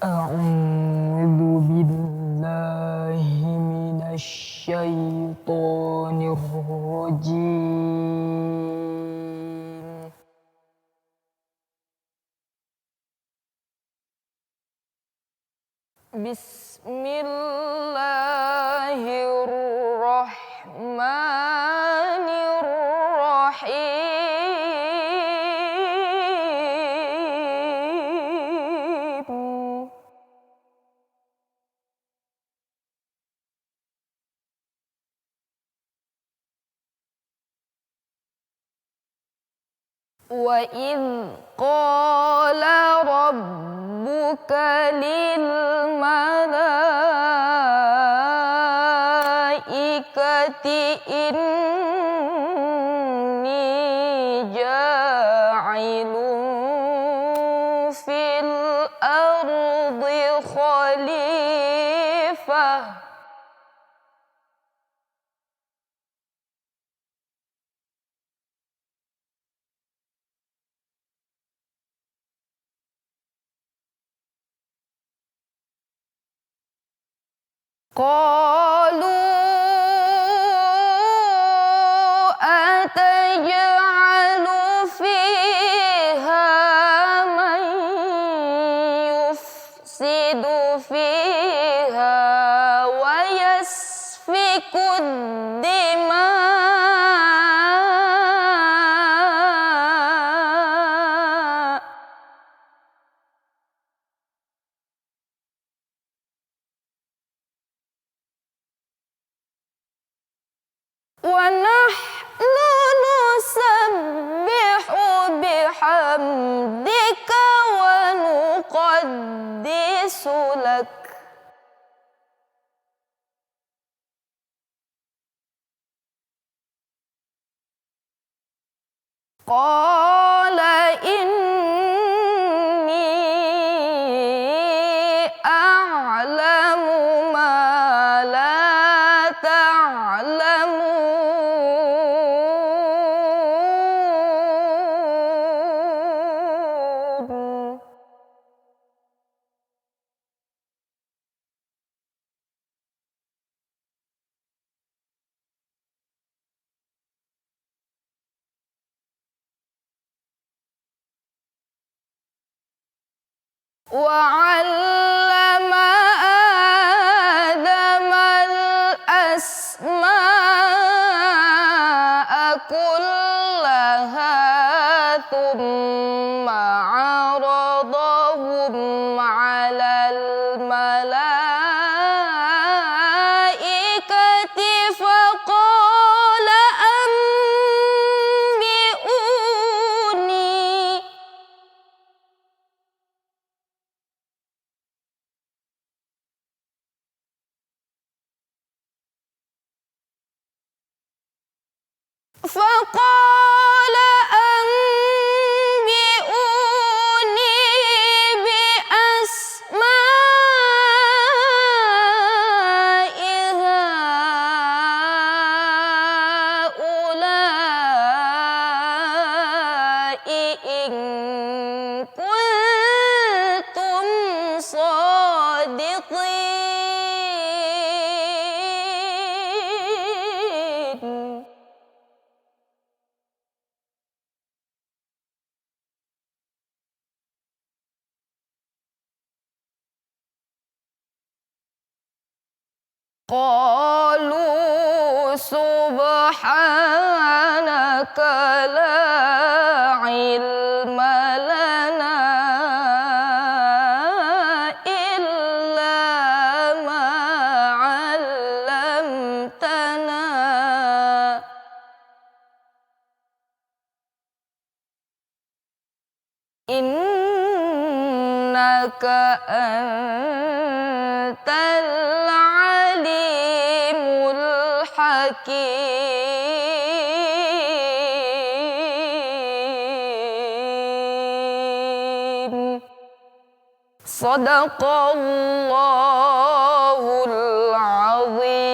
أعوذ بالله من الشيطان الرجيم. بسم الله الرحمن الرحيم. وإذ قال ربك للملائكة إني جاعل في الأرض خليفة قالوا أتجعل فيها من يفسد فيها ويسفك الدماء ونحن نسبح بحمدك ونقدس لك قال إني أعلم ما لا تعلمون وعلم آدم الأسماء كلها ثم عرضهم على الملائكة فقال أنبئوني بأسماء هؤلاء إن كنتم صادقين قالوا سبحانك لا علم لنا إلا ما علمتنا إنك أنت العليم الحكيم صدق الله العظيم.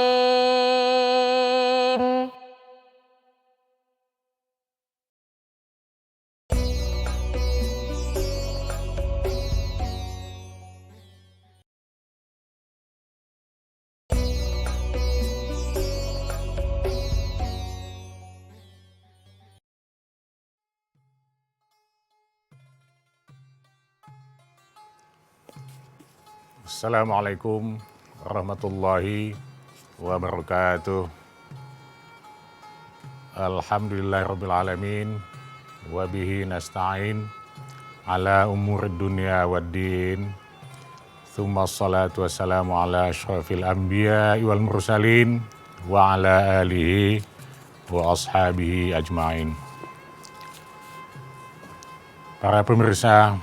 Assalamualaikum warahmatullahi wabarakatuh. Alhamdulillahirrabbilalamin. Wabihi nasta'in ala umurid dunya waddin. Thumma salatu wassalamu ala ashrafil anbiya wal mursalin wa ala alihi wa ashabihi ajma'in. Para pemirsa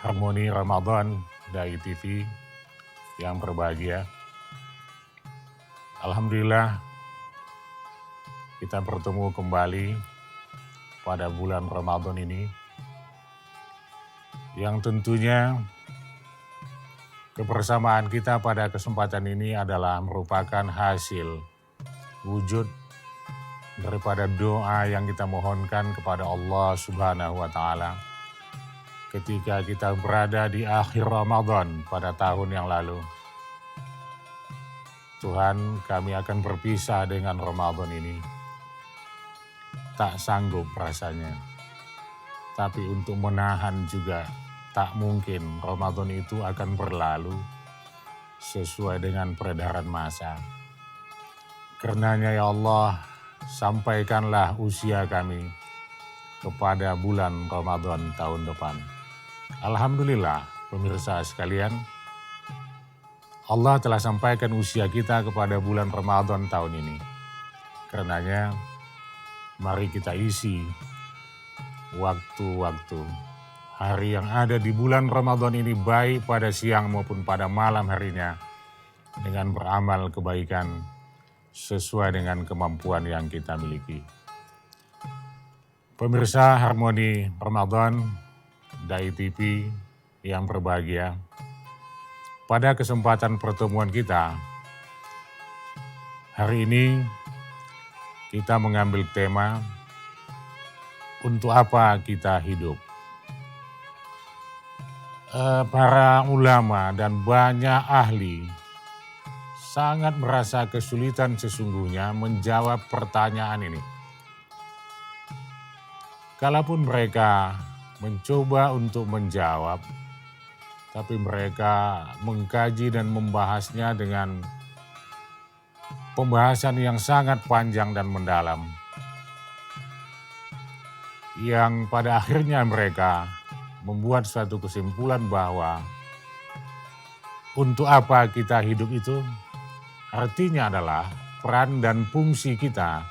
Harmoni Ramadan Dai TV yang berbahagia, alhamdulillah kita bertemu kembali pada bulan Ramadan ini, yang tentunya kebersamaan kita pada kesempatan ini adalah merupakan hasil wujud daripada doa yang kita mohonkan kepada Allah Subhanahu wa Ta'ala ketika kita berada di akhir Ramadan pada tahun yang lalu. Tuhan, kami akan berpisah dengan Ramadan ini. Tak sanggup rasanya. Tapi untuk menahan juga tak mungkin Ramadan itu akan berlalu sesuai dengan peredaran masa. Karenanya ya Allah, sampaikanlah usia kami kepada bulan Ramadan tahun depan. Alhamdulillah, pemirsa sekalian, Allah telah sampaikan usia kita kepada bulan Ramadan tahun ini. Karenanya, mari kita isi waktu-waktu hari yang ada di bulan Ramadan ini, baik pada siang maupun pada malam harinya, dengan beramal kebaikan sesuai dengan kemampuan yang kita miliki. Pemirsa Harmoni Ramadan Dai TV yang berbahagia, pada kesempatan pertemuan kita hari ini kita mengambil tema untuk apa kita hidup. Para ulama dan banyak ahli sangat merasa kesulitan sesungguhnya menjawab pertanyaan ini. Kalaupun mereka mencoba untuk menjawab, tapi mereka mengkaji dan membahasnya dengan pembahasan yang sangat panjang dan mendalam, yang pada akhirnya mereka membuat suatu kesimpulan bahwa untuk apa kita hidup itu artinya adalah peran dan fungsi kita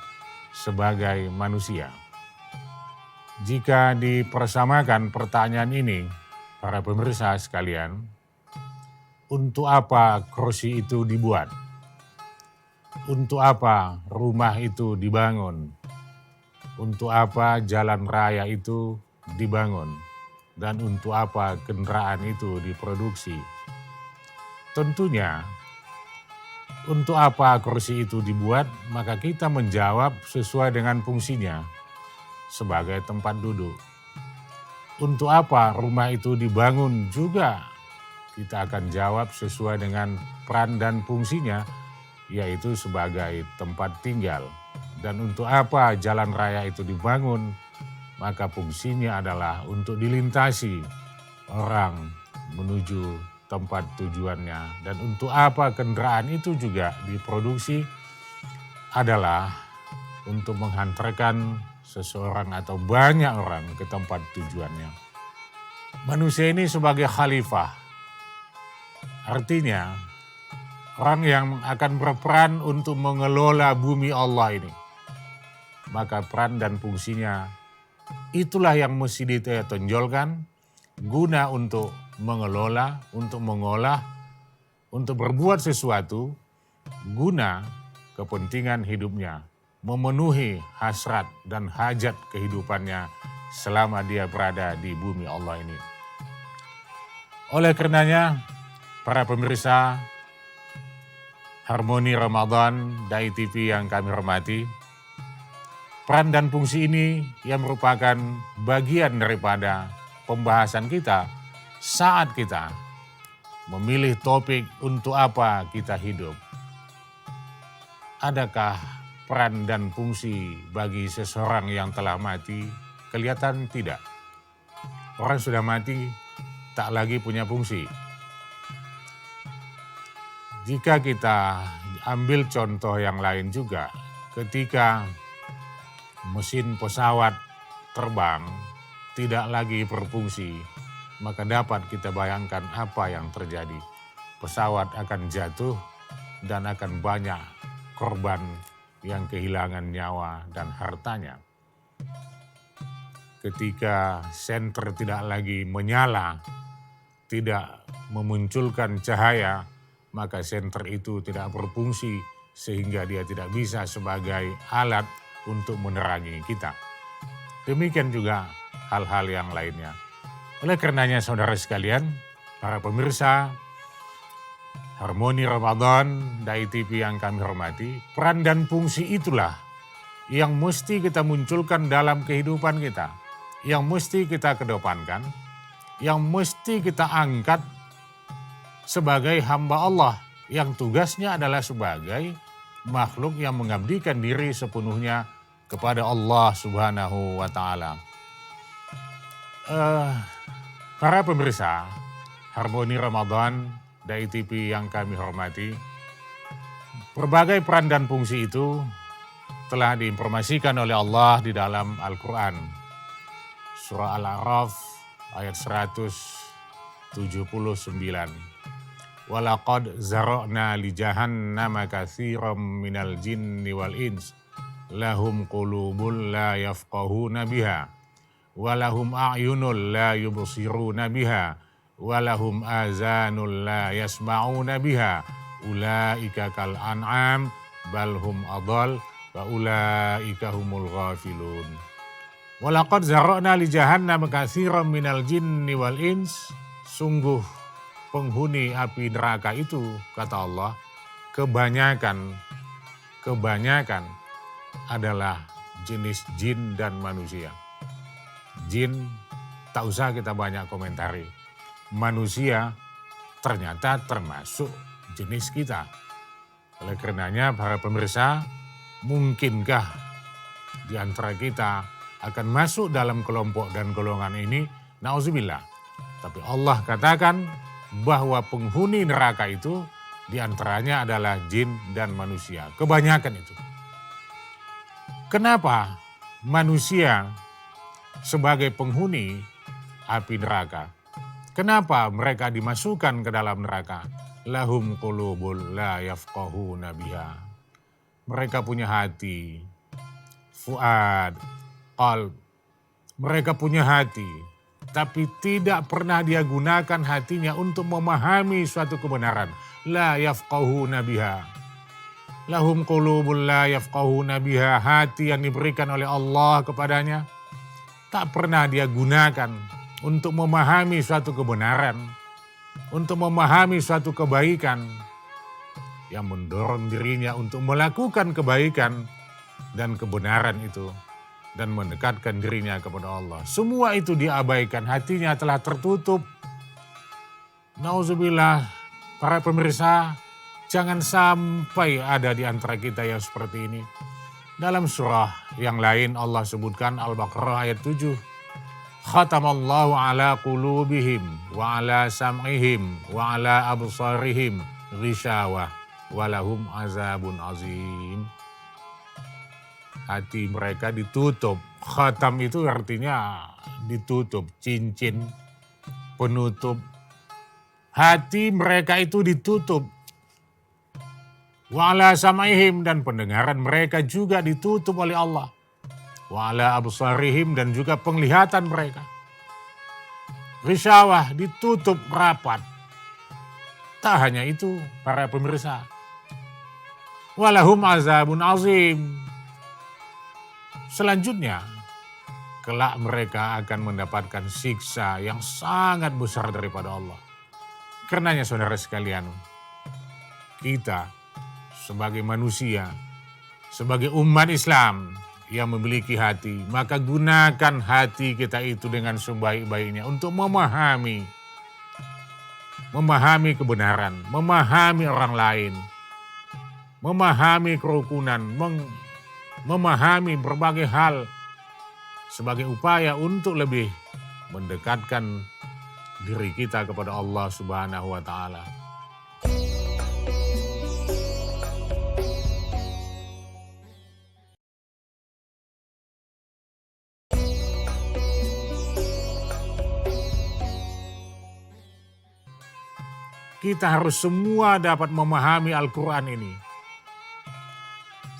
sebagai manusia. Jika dipersamakan pertanyaan ini, para pemirsa sekalian, untuk apa kursi itu dibuat? Untuk apa rumah itu dibangun? Untuk apa jalan raya itu dibangun? Dan untuk apa kendaraan itu diproduksi? Tentunya, untuk apa kursi itu dibuat, maka kita menjawab sesuai dengan fungsinya sebagai tempat duduk. Untuk apa rumah itu dibangun juga kita akan jawab sesuai dengan peran dan fungsinya, yaitu sebagai tempat tinggal. Dan untuk apa jalan raya itu dibangun, maka fungsinya adalah untuk dilintasi orang menuju tempat tujuannya. Dan untuk apa kendaraan itu juga diproduksi adalah untuk menghantarkan seseorang atau banyak orang ke tempat tujuannya. Manusia ini sebagai khalifah, artinya orang yang akan berperan untuk mengelola bumi Allah ini. Maka peran dan fungsinya itulah yang mesti ditonjolkan guna untuk mengelola, untuk mengolah, untuk berbuat sesuatu guna kepentingan hidupnya, memenuhi hasrat dan hajat kehidupannya selama dia berada di bumi Allah ini. Oleh karenanya, para pemirsa Harmoni Ramadan Dai TV yang kami hormati, peran dan fungsi ini yang merupakan bagian daripada pembahasan kita saat kita memilih topik untuk apa kita hidup. Adakah peran dan fungsi bagi seseorang yang telah mati? Kelihatan tidak. Orang sudah mati tak lagi punya fungsi. jika kita ambil contoh yang lain juga, ketika mesin pesawat terbang tidak lagi berfungsi, maka dapat kita bayangkan apa yang terjadi. Pesawat akan jatuh dan akan banyak korban yang kehilangan nyawa dan hartanya. Ketika senter tidak lagi menyala, tidak memunculkan cahaya, maka senter itu tidak berfungsi sehingga dia tidak bisa sebagai alat untuk menerangi kita. Demikian juga hal-hal yang lainnya. Oleh karenanya saudara sekalian, para pemirsa Harmoni Ramadan dari TV yang kami hormati, peran dan fungsi itulah yang mesti kita munculkan dalam kehidupan kita, yang mesti kita kedepankan, yang mesti kita angkat sebagai hamba Allah, yang tugasnya adalah sebagai makhluk yang mengabdikan diri sepenuhnya kepada Allah Subhanahu wa Ta'ala. Para pemirsa Harmoni Ramadan dari TV yang kami hormati, berbagai peran dan fungsi itu telah diinformasikan oleh Allah di dalam Al-Quran. Surah Al-A'raf ayat 179. Walaqad zara'na li jahannama katsiran minal jinni wal ins lahum qulubun la yafqahuna biha walahum a'yunun la yubsiruna biha walahum azanun la yasma'una biha ulaika kal an'am bal hum adall wa ulaika humul ghafilun. Walaqad zara'na li jahannam katsiran minal jinni wal ins, sungguh penghuni api neraka itu, kata Allah, kebanyakan adalah jenis jin dan manusia. Jin tak usah kita banyak komentari. Manusia ternyata termasuk jenis kita. Oleh karenanya para pemirsa, mungkinkah di antara kita akan masuk dalam kelompok dan golongan ini? Nauzubillah. Tapi Allah katakan bahwa penghuni neraka itu diantaranya adalah jin dan manusia. Kebanyakan itu. Kenapa manusia sebagai penghuni api neraka? Kenapa mereka dimasukkan ke dalam neraka? Lahum qulubun la yafqahuna biha. Mereka punya hati, fuad, qalb. Mereka punya hati, tapi tidak pernah dia gunakan hatinya untuk memahami suatu kebenaran. La yafqahuna biha. Lahum qulubun la yafqahuna biha. Hati yang diberikan oleh Allah kepadanya tak pernah dia gunakan untuk memahami suatu kebenaran, untuk memahami suatu kebaikan yang mendorong dirinya untuk melakukan kebaikan dan kebenaran itu dan mendekatkan dirinya kepada Allah. Semua itu diabaikan, hatinya telah tertutup. Nauzubillah, para pemirsa, jangan sampai ada di antara kita yang seperti ini. Dalam surah yang lain Allah sebutkan, Al-Baqarah ayat 7. Khatamallahu ala qulubihim wa ala sam'ihim wa ala absarihim ghishawah walahum azabun azim. Hati mereka ditutup. Khatam itu artinya ditutup, cincin, penutup. Hati mereka itu ditutup. Wa ala sam'ihim, dan pendengaran mereka juga ditutup oleh Allah. Wa ala absarihim, dan juga penglihatan mereka. Ghishawah, ditutup rapat. Tak hanya itu para pemirsa. Walahum azabun azim. Selanjutnya, kelak mereka akan mendapatkan siksa yang sangat besar daripada Allah. Karenanya saudara sekalian, kita sebagai manusia, sebagai umat Islam yang memiliki hati, maka gunakan hati kita itu dengan sebaik-baiknya untuk memahami kebenaran, memahami orang lain, memahami kerukunan, memahami berbagai hal sebagai upaya untuk lebih mendekatkan diri kita kepada Allah Subhanahu wa Ta'ala. kita harus semua dapat memahami Al-Quran ini.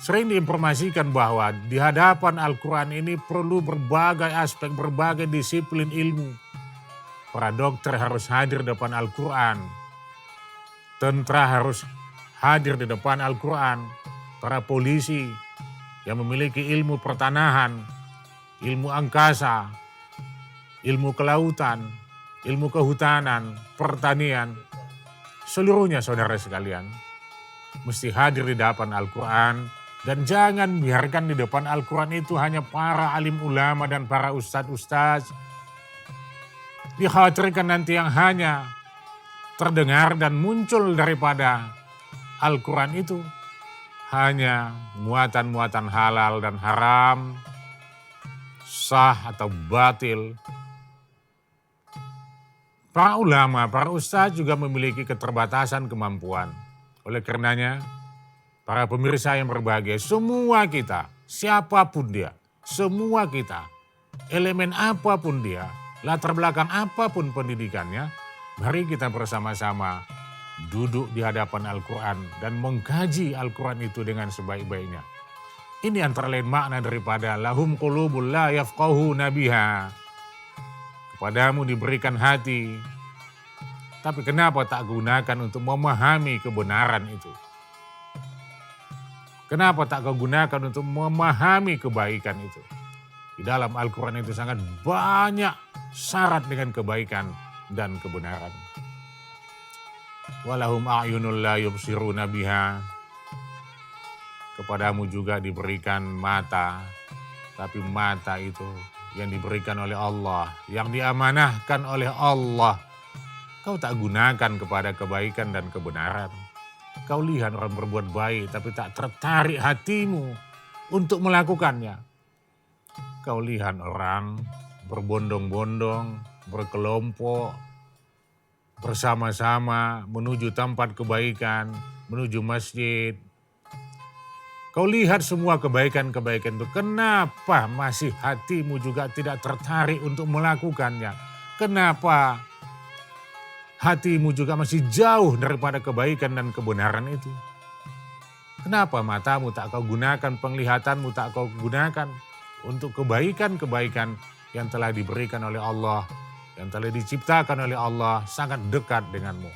Sering diinformasikan bahwa di hadapan Al-Quran ini perlu berbagai aspek, berbagai disiplin ilmu. Para dokter harus hadir di depan Al-Quran. Tentara harus hadir di depan Al-Quran. Para polisi yang memiliki ilmu pertanahan, ilmu angkasa, ilmu kelautan, ilmu kehutanan, pertanian, seluruhnya saudara sekalian mesti hadir di depan Al-Quran. Dan jangan biarkan di depan Al-Quran itu hanya para alim ulama dan para ustadz-ustadz. Dikhawatirkan nanti yang hanya terdengar dan muncul daripada Al-Quran itu hanya muatan-muatan halal dan haram, sah atau batil. Para ulama, para ustadz juga memiliki keterbatasan kemampuan. Oleh karenanya, para pemirsa yang berbahagia, semua kita, siapapun dia, semua kita, elemen apapun dia, latar belakang apapun pendidikannya, mari kita bersama-sama duduk di hadapan Al-Quran dan mengkaji Al-Quran itu dengan sebaik-baiknya. Ini antara lain makna daripada lahum qulubul la yafqahuna biha. Kepadamu diberikan hati, tapi kenapa tak gunakan untuk memahami kebenaran itu? Kenapa tak kau gunakan untuk memahami kebaikan itu? Di dalam Al-Quran itu sangat banyak syarat dengan kebaikan dan kebenaran. Walahum a'yunul la yubsiruna biha. Kepadamu juga diberikan mata, tapi mata itu yang diberikan oleh Allah, yang diamanahkan oleh Allah. Kau tak gunakan kepada kebaikan dan kebenaran. Kau lihat orang berbuat baik tapi tak tertarik hatimu untuk melakukannya. Kau lihat orang berbondong-bondong, berkelompok, bersama-sama menuju tempat kebaikan, menuju masjid. Kau lihat semua kebaikan-kebaikan itu. Kenapa masih hatimu juga tidak tertarik untuk melakukannya? Kenapa hatimu juga masih jauh daripada kebaikan dan kebenaran itu? Kenapa matamu tak kau gunakan, penglihatanmu tak kau gunakan untuk kebaikan-kebaikan yang telah diberikan oleh Allah, yang telah diciptakan oleh Allah, sangat dekat denganmu.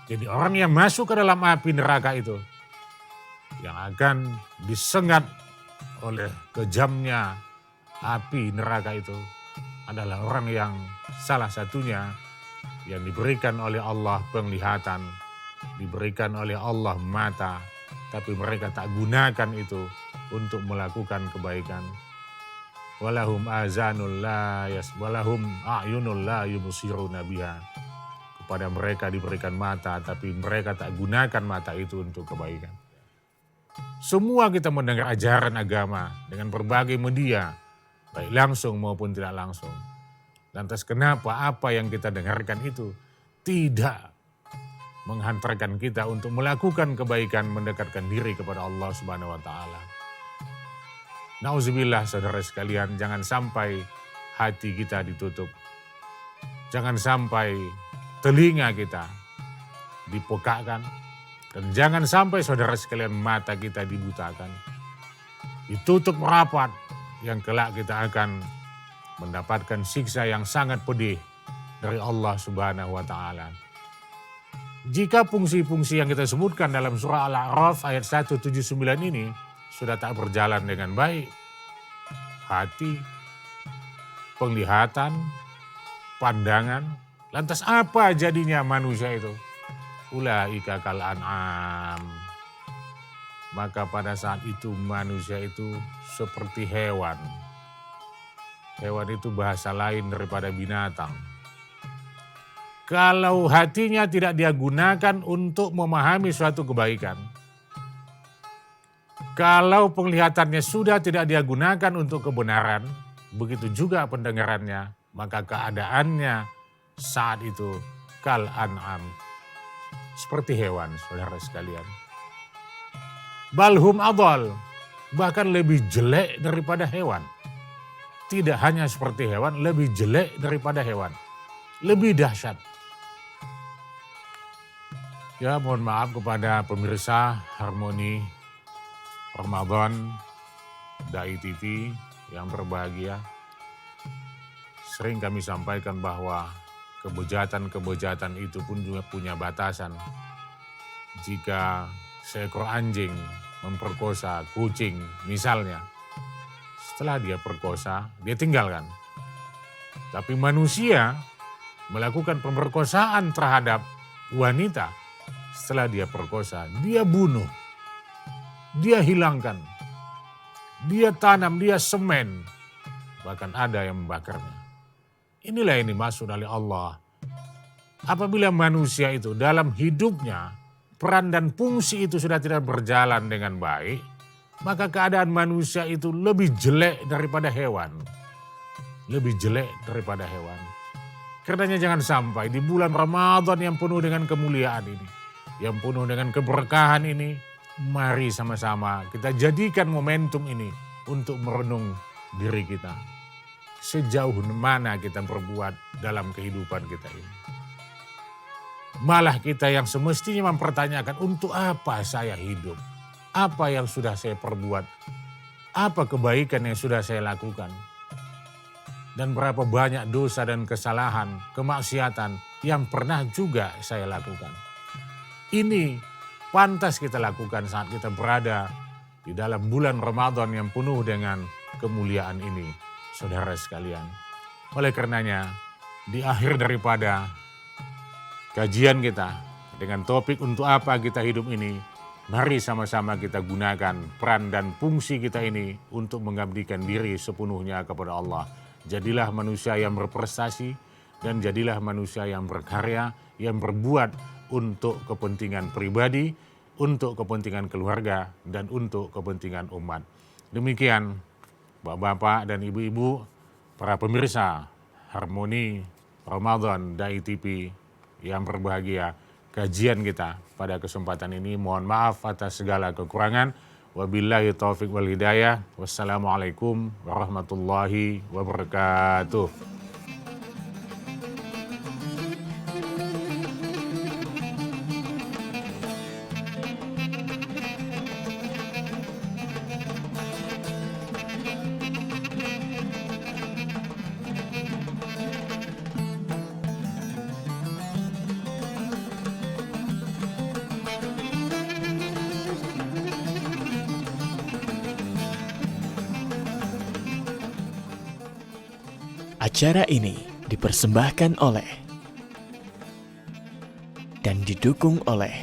Jadi orang yang masuk ke dalam api neraka itu, yang akan disengat oleh kejamnya api neraka itu, adalah orang yang salah satunya yang diberikan oleh Allah penglihatan, diberikan oleh Allah mata, tapi mereka tak gunakan itu untuk melakukan kebaikan. Walahum azanul la walahum a'yunul la yubsiruna biha. Kepada mereka diberikan mata, tapi mereka tak gunakan mata itu untuk kebaikan. Semua kita mendengar ajaran agama dengan berbagai media, baik langsung maupun tidak langsung. Lantas kenapa apa yang kita dengarkan itu tidak menghantarkan kita untuk melakukan kebaikan, mendekatkan diri kepada Allah Subhanahu wa Ta'ala? Nauzubillah saudara sekalian, jangan sampai hati kita ditutup. Jangan sampai telinga kita dipekakkan. Dan jangan sampai saudara sekalian mata kita dibutakan. Ditutup rapat yang kelak kita akan mendapatkan siksa yang sangat pedih dari Allah Subhanahu wa Ta'ala. Jika fungsi-fungsi yang kita sebutkan dalam surah Al-A'raf ayat 179 ini sudah tak berjalan dengan baik, hati, penglihatan, pandangan, lantas apa jadinya manusia itu? Ulaika kal an'am. Maka pada saat itu manusia itu seperti hewan. Hewan itu bahasa lain daripada binatang. Kalau hatinya tidak dia gunakan untuk memahami suatu kebaikan, kalau penglihatannya sudah tidak dia gunakan untuk kebenaran, begitu juga pendengarannya, maka keadaannya saat itu kal an'am. Seperti hewan, saudara sekalian. Balhum adal, bahkan lebih jelek daripada hewan. Tidak hanya seperti hewan, lebih jelek daripada hewan. Lebih dahsyat. Ya, mohon maaf kepada pemirsa Harmoni Ramadan Dai TV yang berbahagia. Sering kami sampaikan bahwa kebejatan-kebejatan itu pun juga punya batasan. Jika seekor anjing memperkosa kucing misalnya, setelah dia perkosa, dia tinggalkan. Tapi manusia melakukan pemerkosaan terhadap wanita, setelah dia perkosa, dia bunuh, dia hilangkan, dia tanam, dia semen, bahkan ada yang membakarnya. Inilah yang dimaksud oleh Allah. Apabila manusia itu dalam hidupnya, peran dan fungsi itu sudah tidak berjalan dengan baik, maka keadaan manusia itu lebih jelek daripada hewan. Lebih jelek daripada hewan. Karenanya jangan sampai di bulan Ramadan yang penuh dengan kemuliaan ini, yang penuh dengan keberkahan ini, mari sama-sama kita jadikan momentum ini untuk merenung diri kita. Sejauh mana kita berbuat dalam kehidupan kita ini. Malah kita yang semestinya mempertanyakan, untuk apa saya hidup? Apa yang sudah saya perbuat? Apa kebaikan yang sudah saya lakukan? Dan berapa banyak dosa dan kesalahan, kemaksiatan yang pernah juga saya lakukan. Ini pantas kita lakukan saat kita berada di dalam bulan Ramadan yang penuh dengan kemuliaan ini, saudara sekalian. Oleh karenanya, di akhir daripada kajian kita dengan topik untuk apa kita hidup ini, mari sama-sama kita gunakan peran dan fungsi kita ini untuk mengabdikan diri sepenuhnya kepada Allah. Jadilah manusia yang berprestasi dan jadilah manusia yang berkarya, yang berbuat untuk kepentingan pribadi, untuk kepentingan keluarga, dan untuk kepentingan umat. Demikian Bapak-bapak dan Ibu-ibu, para pemirsa Harmoni Ramadan Dai TV yang berbahagia, kajian kita pada kesempatan ini. Mohon maaf atas segala kekurangan. Wabillahi taufiq wal hidayah. Wassalamualaikum warahmatullahi wabarakatuh. Acara ini dipersembahkan oleh dan didukung oleh